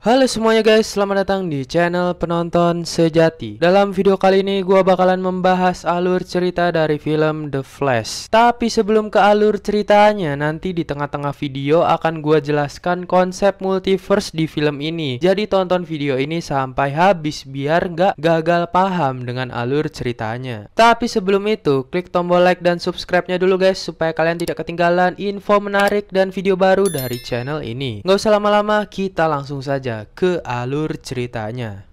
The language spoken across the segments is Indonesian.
Halo semuanya guys, selamat datang di channel penonton sejati. Dalam video kali ini gua bakalan membahas alur cerita dari film The Flash. Tapi sebelum ke alur ceritanya, nanti di tengah-tengah video akan gua jelaskan konsep multiverse di film ini. Jadi tonton video ini sampai habis biar nggak gagal paham dengan alur ceritanya. Tapi sebelum itu, klik tombol like dan subscribe-nya dulu guys, supaya kalian tidak ketinggalan info menarik dan video baru dari channel ini. Nggak usah lama-lama, kita langsung saja ke alur ceritanya.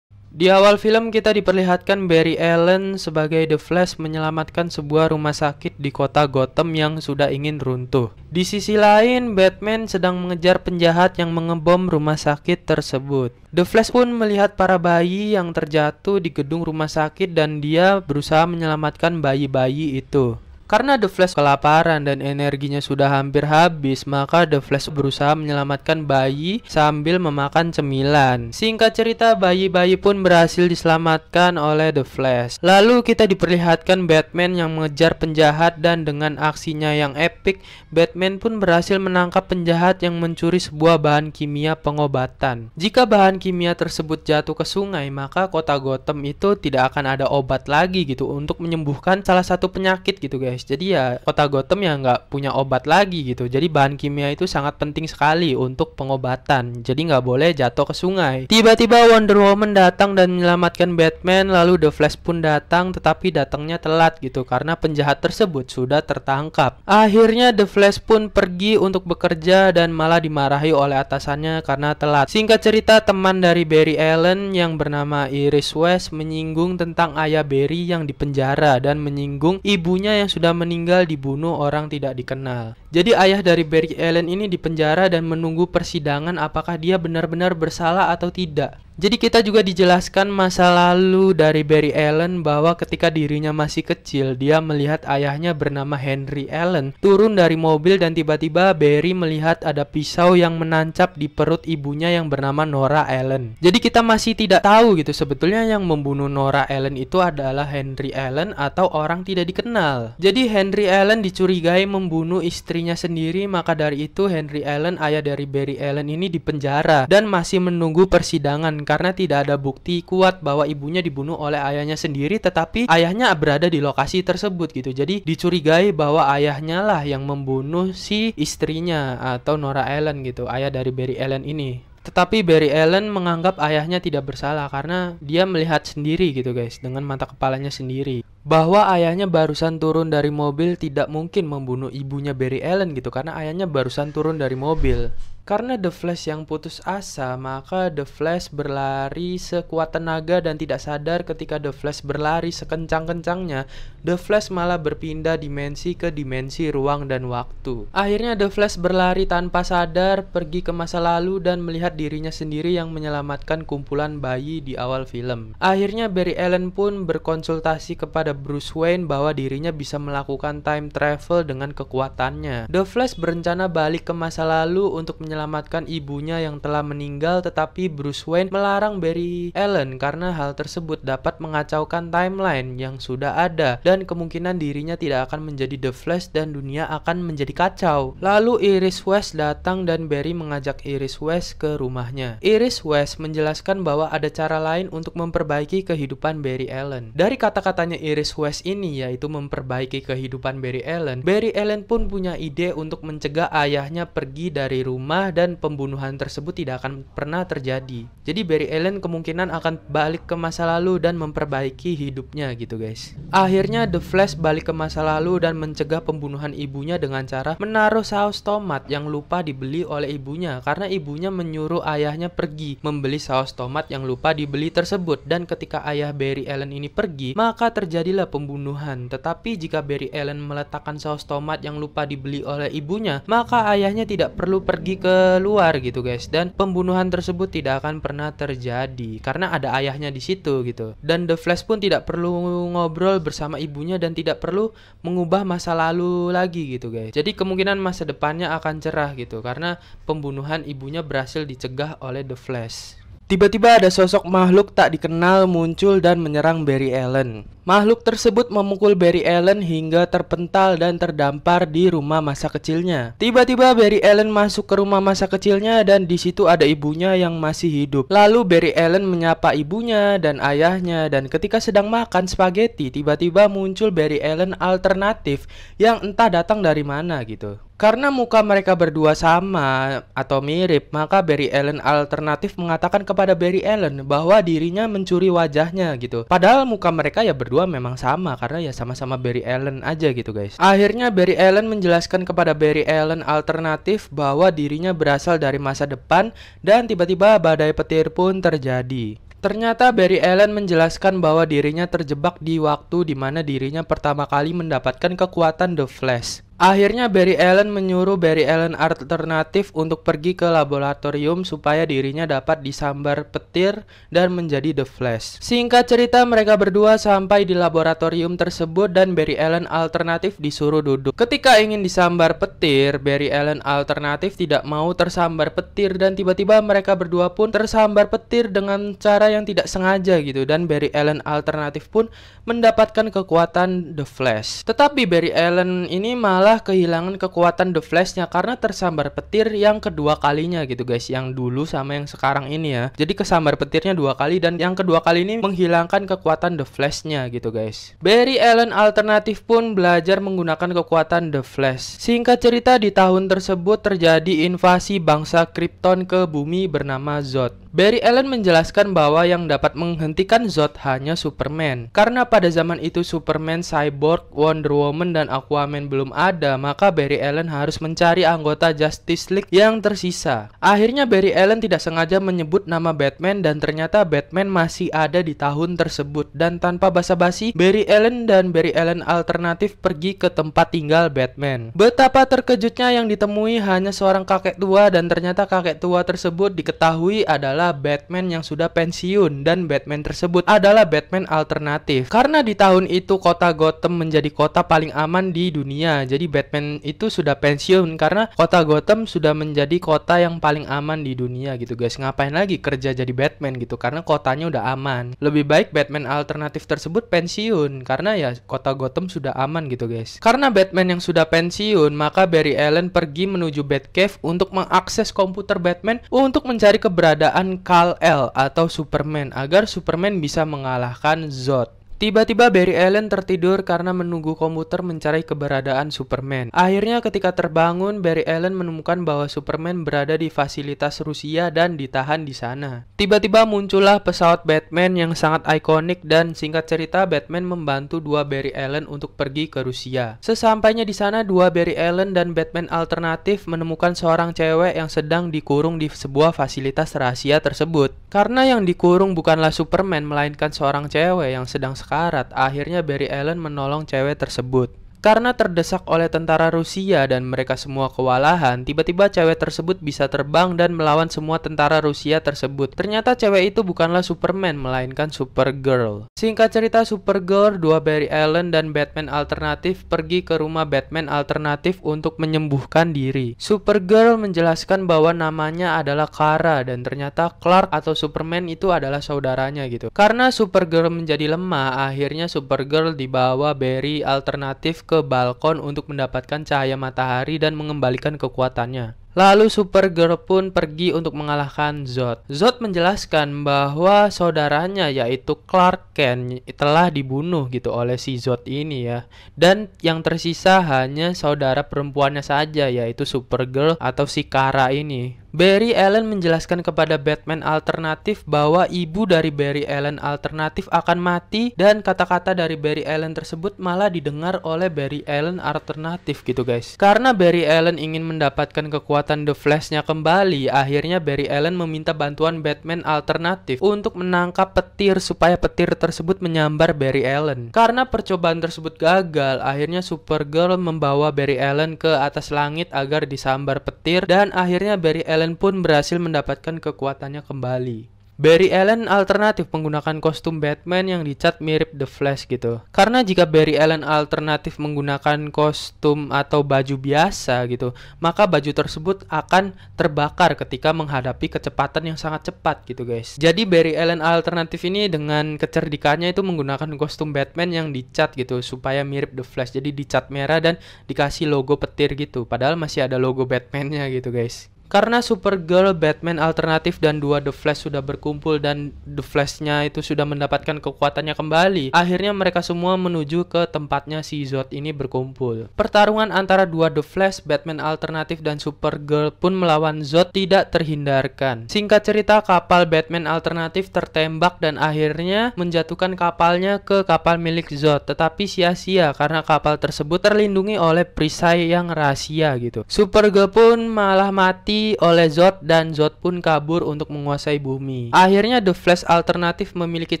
Di awal film kita diperlihatkan Barry Allen sebagai The Flash menyelamatkan sebuah rumah sakit di kota Gotham yang sudah ingin runtuh. Di sisi lain, Batman sedang mengejar penjahat yang mengebom rumah sakit tersebut. The Flash pun melihat para bayi yang terjatuh di gedung rumah sakit dan dia berusaha menyelamatkan bayi-bayi itu. Karena The Flash kelaparan dan energinya sudah hampir habis, maka The Flash berusaha menyelamatkan bayi sambil memakan cemilan. Singkat cerita, bayi-bayi pun berhasil diselamatkan oleh The Flash. Lalu kita diperlihatkan Batman yang mengejar penjahat dan dengan aksinya yang epik, Batman pun berhasil menangkap penjahat yang mencuri sebuah bahan kimia pengobatan. Jika bahan kimia tersebut jatuh ke sungai, maka kota Gotham itu tidak akan ada obat lagi gitu untuk menyembuhkan salah satu penyakit gitu guys. Jadi ya kota Gotham ya nggak punya obat lagi gitu. Jadi bahan kimia itu sangat penting sekali untuk pengobatan. Jadi nggak boleh jatuh ke sungai. Tiba-tiba Wonder Woman datang dan menyelamatkan Batman. Lalu The Flash pun datang, tetapi datangnya telat gitu karena penjahat tersebut sudah tertangkap. Akhirnya The Flash pun pergi untuk bekerja dan malah dimarahi oleh atasannya karena telat. Singkat cerita, teman dari Barry Allen yang bernama Iris West menyinggung tentang ayah Barry yang dipenjara dan menyinggung ibunya yang sudah meninggal dibunuh orang tidak dikenal. Jadi ayah dari Barry Allen ini dipenjara dan menunggu persidangan apakah dia benar-benar bersalah atau tidak. Jadi kita juga dijelaskan masa lalu dari Barry Allen bahwa ketika dirinya masih kecil, dia melihat ayahnya bernama Henry Allen turun dari mobil dan tiba-tiba Barry melihat ada pisau yang menancap di perut ibunya yang bernama Nora Allen. Jadi kita masih tidak tahu gitu sebetulnya yang membunuh Nora Allen itu adalah Henry Allen atau orang tidak dikenal. Jadi Henry Allen dicurigai membunuh istrinya sendiri, maka dari itu Henry Allen, ayah dari Barry Allen ini dipenjara dan masih menunggu persidangan karena tidak ada bukti kuat bahwa ibunya dibunuh oleh ayahnya sendiri, tetapi ayahnya berada di lokasi tersebut gitu. Jadi dicurigai bahwa ayahnya lah yang membunuh si istrinya atau Nora Allen gitu, ayah dari Barry Allen ini. Tetapi Barry Allen menganggap ayahnya tidak bersalah karena dia melihat sendiri gitu guys, dengan mata kepalanya sendiri, bahwa ayahnya barusan turun dari mobil tidak mungkin membunuh ibunya Barry Allen gitu, karena ayahnya barusan turun dari mobil. Karena The Flash yang putus asa, maka The Flash berlari sekuat tenaga dan tidak sadar ketika The Flash berlari sekencang-kencangnya, The Flash malah berpindah dimensi ke dimensi ruang dan waktu. Akhirnya The Flash berlari tanpa sadar pergi ke masa lalu dan melihat dirinya sendiri yang menyelamatkan kumpulan bayi di awal film. Akhirnya Barry Allen pun berkonsultasi kepada Bruce Wayne bahwa dirinya bisa melakukan time travel dengan kekuatannya. The Flash berencana balik ke masa lalu untuk menyelamatkan ibunya yang telah meninggal, tetapi Bruce Wayne melarang Barry Allen karena hal tersebut dapat mengacaukan timeline yang sudah ada dan kemungkinan dirinya tidak akan menjadi The Flash dan dunia akan menjadi kacau. Lalu Iris West datang dan Barry mengajak Iris West ke rumahnya. Iris West menjelaskan bahwa ada cara lain untuk memperbaiki kehidupan Barry Allen. Dari kata-katanya Iris West ini, yaitu memperbaiki kehidupan Barry Allen pun punya ide untuk mencegah ayahnya pergi dari rumah dan pembunuhan tersebut tidak akan pernah terjadi. Jadi Barry Allen kemungkinan akan balik ke masa lalu dan memperbaiki hidupnya gitu guys. Akhirnya The Flash balik ke masa lalu dan mencegah pembunuhan ibunya dengan cara menaruh saus tomat yang lupa dibeli oleh ibunya, karena ibunya menyuruh ayahnya pergi membeli saus tomat yang lupa dibeli tersebut. Dan ketika ayah Barry Allen ini pergi, maka terjadilah pembunuhan. Tetapi jika Barry Allen meletakkan saus tomat yang lupa dibeli oleh ibunya, maka ayahnya tidak perlu pergi keluar gitu guys, dan pembunuhan tersebut tidak akan pernah terjadi karena ada ayahnya di situ gitu. Dan The Flash pun tidak perlu ngobrol bersama ibunya dan tidak perlu mengubah masa lalu lagi gitu guys. Jadi kemungkinan masa depannya akan cerah gitu karena pembunuhan ibunya berhasil dicegah oleh The Flash. Tiba-tiba ada sosok makhluk tak dikenal muncul dan menyerang Barry Allen. Makhluk tersebut memukul Barry Allen hingga terpental dan terdampar di rumah masa kecilnya. Tiba-tiba Barry Allen masuk ke rumah masa kecilnya dan di situ ada ibunya yang masih hidup. Lalu Barry Allen menyapa ibunya dan ayahnya, dan ketika sedang makan spaghetti, tiba-tiba muncul Barry Allen alternatif yang entah datang dari mana gitu. Karena muka mereka berdua sama atau mirip, maka Barry Allen alternatif mengatakan kepada Barry Allen bahwa dirinya mencuri wajahnya gitu. Padahal muka mereka ya berdua memang sama karena ya sama-sama Barry Allen aja gitu guys. Akhirnya Barry Allen menjelaskan kepada Barry Allen alternatif bahwa dirinya berasal dari masa depan dan tiba-tiba badai petir pun terjadi. Ternyata Barry Allen menjelaskan bahwa dirinya terjebak di waktu di mana dirinya pertama kali mendapatkan kekuatan The Flash. Akhirnya Barry Allen menyuruh Barry Allen alternatif untuk pergi ke laboratorium supaya dirinya dapat disambar petir dan menjadi The Flash. Singkat cerita, mereka berdua sampai di laboratorium tersebut dan Barry Allen alternatif disuruh duduk. Ketika ingin disambar petir, Barry Allen alternatif tidak mau tersambar petir dan tiba-tiba mereka berdua pun tersambar petir dengan cara yang tidak sengaja gitu, dan Barry Allen alternatif pun mendapatkan kekuatan The Flash. Tetapi Barry Allen ini malah kehilangan kekuatan The Flash-nya karena tersambar petir yang kedua kalinya gitu guys, yang dulu sama yang sekarang ini ya. Jadi kesambar petirnya dua kali dan yang kedua kali ini menghilangkan kekuatan The Flash-nya gitu guys. Barry Allen alternatif pun belajar menggunakan kekuatan The Flash. Singkat cerita, di tahun tersebut terjadi invasi bangsa Krypton ke bumi bernama Zod. Barry Allen menjelaskan bahwa yang dapat menghentikan Zod hanya Superman. Karena pada zaman itu Superman, Cyborg, Wonder Woman, dan Aquaman belum ada, maka Barry Allen harus mencari anggota Justice League yang tersisa. Akhirnya Barry Allen tidak sengaja menyebut nama Batman dan ternyata Batman masih ada di tahun tersebut. Dan tanpa basa-basi, Barry Allen dan Barry Allen alternatif pergi ke tempat tinggal Batman. Betapa terkejutnya yang ditemui hanya seorang kakek tua, dan ternyata kakek tua tersebut diketahui adalah Batman yang sudah pensiun, dan Batman tersebut adalah Batman alternatif. Karena di tahun itu kota Gotham menjadi kota paling aman di dunia, jadi Batman itu sudah pensiun karena kota Gotham sudah menjadi kota yang paling aman di dunia gitu guys. Ngapain lagi kerja jadi Batman gitu, karena kotanya udah aman. Lebih baik Batman alternatif tersebut pensiun karena ya kota Gotham sudah aman gitu guys. Karena Batman yang sudah pensiun, maka Barry Allen pergi menuju Batcave untuk mengakses komputer Batman untuk mencari keberadaan Kal-El atau Superman agar Superman bisa mengalahkan Zod. Tiba-tiba Barry Allen tertidur karena menunggu komputer mencari keberadaan Superman. Akhirnya ketika terbangun, Barry Allen menemukan bahwa Superman berada di fasilitas Rusia dan ditahan di sana. Tiba-tiba muncullah pesawat Batman yang sangat ikonik dan singkat cerita Batman membantu dua Barry Allen untuk pergi ke Rusia. Sesampainya di sana, dua Barry Allen dan Batman alternatif menemukan seorang cewek yang sedang dikurung di sebuah fasilitas rahasia tersebut. Karena yang dikurung bukanlah Superman melainkan seorang cewek yang sedang sekarat, akhirnya Barry Allen menolong cewek tersebut. Karena terdesak oleh tentara Rusia dan mereka semua kewalahan, tiba-tiba cewek tersebut bisa terbang dan melawan semua tentara Rusia tersebut. Ternyata cewek itu bukanlah Superman, melainkan Supergirl. Singkat cerita, Supergirl, dua Barry Allen, dan Batman alternatif pergi ke rumah Batman alternatif untuk menyembuhkan diri. Supergirl menjelaskan bahwa namanya adalah Kara dan ternyata Clark atau Superman itu adalah saudaranya gitu. Karena Supergirl menjadi lemah, akhirnya Supergirl dibawa Barry alternatif ke balkon untuk mendapatkan cahaya matahari dan mengembalikan kekuatannya. Lalu Supergirl pun pergi untuk mengalahkan Zod. Zod menjelaskan bahwa saudaranya yaitu Clark Kent telah dibunuh gitu oleh si Zod ini ya. Dan yang tersisa hanya saudara perempuannya saja yaitu Supergirl atau si Kara ini. Barry Allen menjelaskan kepada Batman alternatif bahwa ibu dari Barry Allen alternatif akan mati dan kata-kata dari Barry Allen tersebut malah didengar oleh Barry Allen alternatif gitu guys. Karena Barry Allen ingin mendapatkan kekuatan The Flash-nya kembali, akhirnya Barry Allen meminta bantuan Batman alternatif untuk menangkap petir supaya petir tersebut menyambar Barry Allen. Karena percobaan tersebut gagal, akhirnya Supergirl membawa Barry Allen ke atas langit agar disambar petir dan akhirnya Barry Allen pun berhasil mendapatkan kekuatannya kembali. Barry Allen alternatif menggunakan kostum Batman yang dicat mirip The Flash gitu. Karena jika Barry Allen alternatif menggunakan kostum atau baju biasa gitu, maka baju tersebut akan terbakar ketika menghadapi kecepatan yang sangat cepat gitu guys. Jadi Barry Allen alternatif ini dengan kecerdikannya itu menggunakan kostum Batman yang dicat gitu supaya mirip The Flash. Jadi dicat merah dan dikasih logo petir gitu. Padahal masih ada logo Batman-nya gitu guys. Karena Supergirl, Batman alternatif, dan dua The Flash sudah berkumpul dan The Flash-nya itu sudah mendapatkan kekuatannya kembali, akhirnya mereka semua menuju ke tempatnya si Zod ini berkumpul. Pertarungan antara dua The Flash, Batman alternatif, dan Supergirl pun melawan Zod tidak terhindarkan. Singkat cerita, kapal Batman alternatif tertembak dan akhirnya menjatuhkan kapalnya ke kapal milik Zod, tetapi sia-sia karena kapal tersebut terlindungi oleh perisai yang rahasia gitu. Supergirl pun malah mati oleh Zod dan Zod pun kabur untuk menguasai bumi. Akhirnya The Flash alternatif memiliki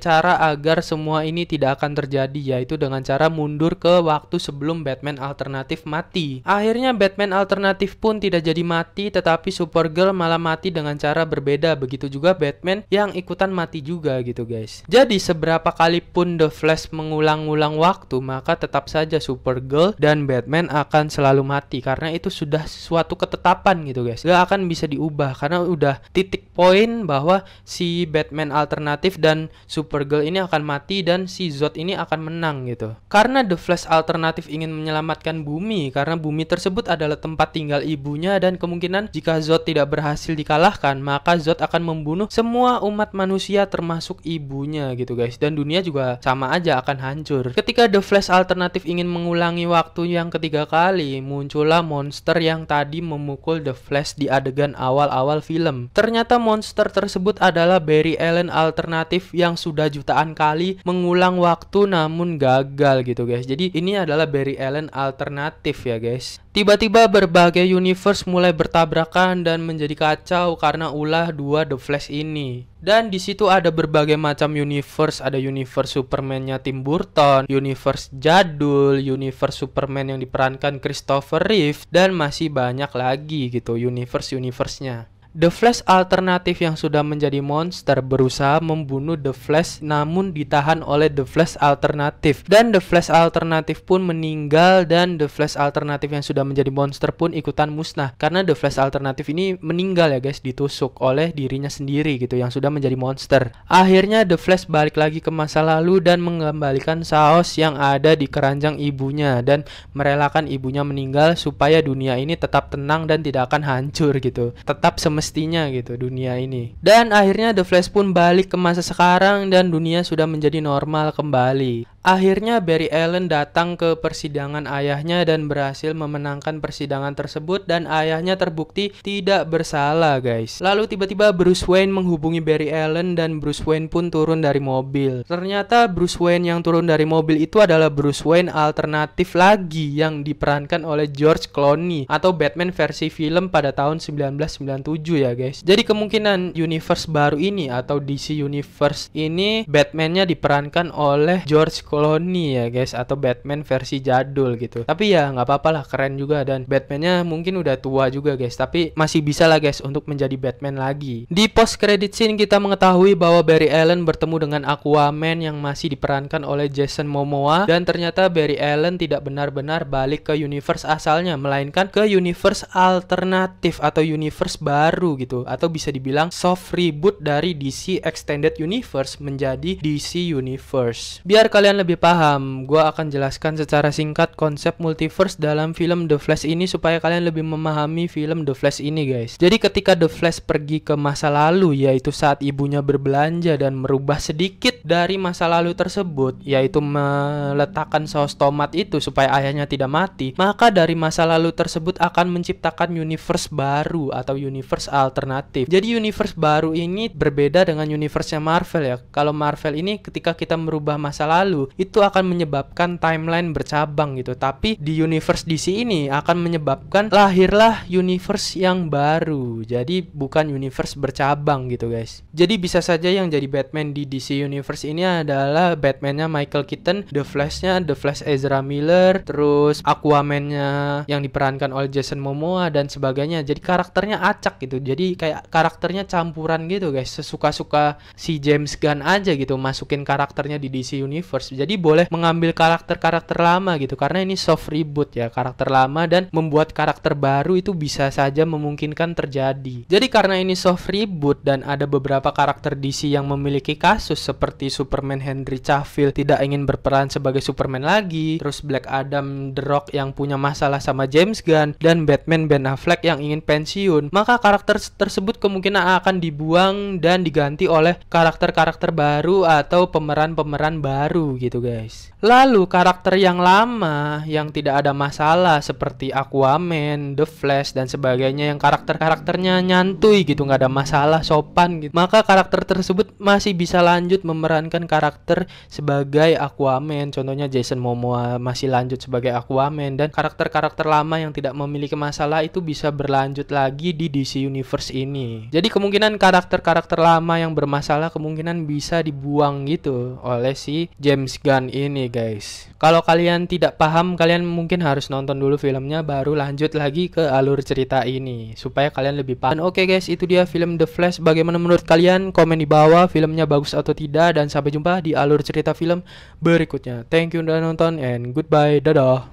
cara agar semua ini tidak akan terjadi, yaitu dengan cara mundur ke waktu sebelum Batman alternatif mati. Akhirnya Batman alternatif pun tidak jadi mati, tetapi Supergirl malah mati dengan cara berbeda. Begitu juga Batman yang ikutan mati juga gitu guys. Jadi seberapa kali pun The Flash mengulang-ulang waktu, maka tetap saja Supergirl dan Batman akan selalu mati, karena itu sudah suatu ketetapan gitu guys. Gak akan bisa diubah karena udah titik poin bahwa si Batman alternatif dan Supergirl ini akan mati dan si Zod ini akan menang gitu. Karena The Flash alternatif ingin menyelamatkan bumi, karena bumi tersebut adalah tempat tinggal ibunya, dan kemungkinan jika Zod tidak berhasil dikalahkan, maka Zod akan membunuh semua umat manusia termasuk ibunya gitu guys, dan dunia juga sama aja akan hancur. Ketika The Flash alternatif ingin mengulangi waktu yang ketiga kali, muncullah monster yang tadi memukul The Flash di adegan awal-awal film. Ternyata monster tersebut adalah Barry Allen alternatif yang sudah jutaan kali mengulang waktu namun gagal gitu guys. Jadi ini adalah Barry Allen alternatif ya guys. Tiba-tiba berbagai universe mulai bertabrakan dan menjadi kacau karena ulah dua The Flash ini. Dan di situ ada berbagai macam universe, ada universe Superman-nya Tim Burton, universe jadul, universe Superman yang diperankan Christopher Reeve, dan masih banyak lagi gitu universe-nya. The Flash alternatif yang sudah menjadi monster berusaha membunuh The Flash namun ditahan oleh The Flash alternatif, dan The Flash alternatif pun meninggal, dan The Flash alternatif yang sudah menjadi monster pun ikutan musnah karena The Flash alternatif ini meninggal ya guys, ditusuk oleh dirinya sendiri gitu yang sudah menjadi monster. Akhirnya The Flash balik lagi ke masa lalu dan mengembalikan Chaos yang ada di keranjang ibunya dan merelakan ibunya meninggal supaya dunia ini tetap tenang dan tidak akan hancur gitu, tetap semestinya gitu dunia ini. Dan akhirnya The Flash pun balik ke masa sekarang dan dunia sudah menjadi normal kembali. Akhirnya Barry Allen datang ke persidangan ayahnya dan berhasil memenangkan persidangan tersebut, dan ayahnya terbukti tidak bersalah guys. Lalu tiba-tiba Bruce Wayne menghubungi Barry Allen dan Bruce Wayne pun turun dari mobil. Ternyata Bruce Wayne yang turun dari mobil itu adalah Bruce Wayne alternatif lagi yang diperankan oleh George Clooney atau Batman versi film pada tahun 1997 ya guys. Jadi kemungkinan universe baru ini atau DC Universe ini Batman-nya diperankan oleh George Clooney ya guys, atau Batman versi jadul gitu. Tapi ya nggak apa-apa lah, keren juga, dan Batman-nya mungkin udah tua juga guys, tapi masih bisa lah guys untuk menjadi Batman lagi. Di post credit scene kita mengetahui bahwa Barry Allen bertemu dengan Aquaman yang masih diperankan oleh Jason Momoa, dan ternyata Barry Allen tidak benar-benar balik ke universe asalnya, melainkan ke universe alternatif atau universe baru gitu, atau bisa dibilang soft reboot dari DC Extended Universe menjadi DC Universe. Biar kalian lebih paham, gue akan jelaskan secara singkat konsep multiverse dalam film The Flash ini supaya kalian lebih memahami film The Flash ini guys. Jadi ketika The Flash pergi ke masa lalu, yaitu saat ibunya berbelanja dan merubah sedikit dari masa lalu tersebut, yaitu meletakkan saus tomat itu supaya ayahnya tidak mati, maka dari masa lalu tersebut akan menciptakan universe baru atau universe alternatif. Jadi universe baru ini berbeda dengan universe-nya Marvel ya. Kalau Marvel ini ketika kita merubah masa lalu, itu akan menyebabkan timeline bercabang gitu. Tapi di universe DC ini akan menyebabkan lahirlah universe yang baru. Jadi bukan universe bercabang gitu guys. Jadi bisa saja yang jadi Batman di DC Universe ini adalah Batman-nya Michael Keaton, The Flash-nya The Flash Ezra Miller, terus Aquaman-nya yang diperankan oleh Jason Momoa dan sebagainya. Jadi karakternya acak gitu. Jadi kayak karakternya campuran gitu guys. Sesuka-suka si James Gunn aja gitu masukin karakternya di DC Universe. Jadi boleh mengambil karakter-karakter lama gitu karena ini soft reboot ya, karakter lama, dan membuat karakter baru itu bisa saja memungkinkan terjadi. Jadi karena ini soft reboot dan ada beberapa karakter DC yang memiliki kasus seperti Superman Henry Cavill tidak ingin berperan sebagai Superman lagi, terus Black Adam The Rock yang punya masalah sama James Gunn, dan Batman Ben Affleck yang ingin pensiun, maka karakter tersebut kemungkinan akan dibuang dan diganti oleh karakter-karakter baru atau pemeran-pemeran baru gitu guys. Lalu karakter yang lama yang tidak ada masalah seperti Aquaman, The Flash dan sebagainya yang karakternya nyantuy gitu, nggak ada masalah, sopan gitu, maka karakter tersebut masih bisa lanjut memerankan karakter sebagai Aquaman. Contohnya Jason Momoa masih lanjut sebagai Aquaman, dan karakter-karakter lama yang tidak memiliki masalah itu bisa berlanjut lagi di DC Universe ini. Jadi kemungkinan karakter-karakter lama yang bermasalah kemungkinan bisa dibuang gitu oleh si James Gunn ini guys. Kalau kalian tidak paham, kalian mungkin harus nonton dulu filmnya baru lanjut lagi ke alur cerita ini supaya kalian lebih paham. Oke guys, itu dia film The Flash. Bagaimana menurut kalian? Komen di bawah filmnya bagus atau tidak, dan sampai jumpa di alur cerita film berikutnya. Thank you udah nonton and goodbye. Dadah.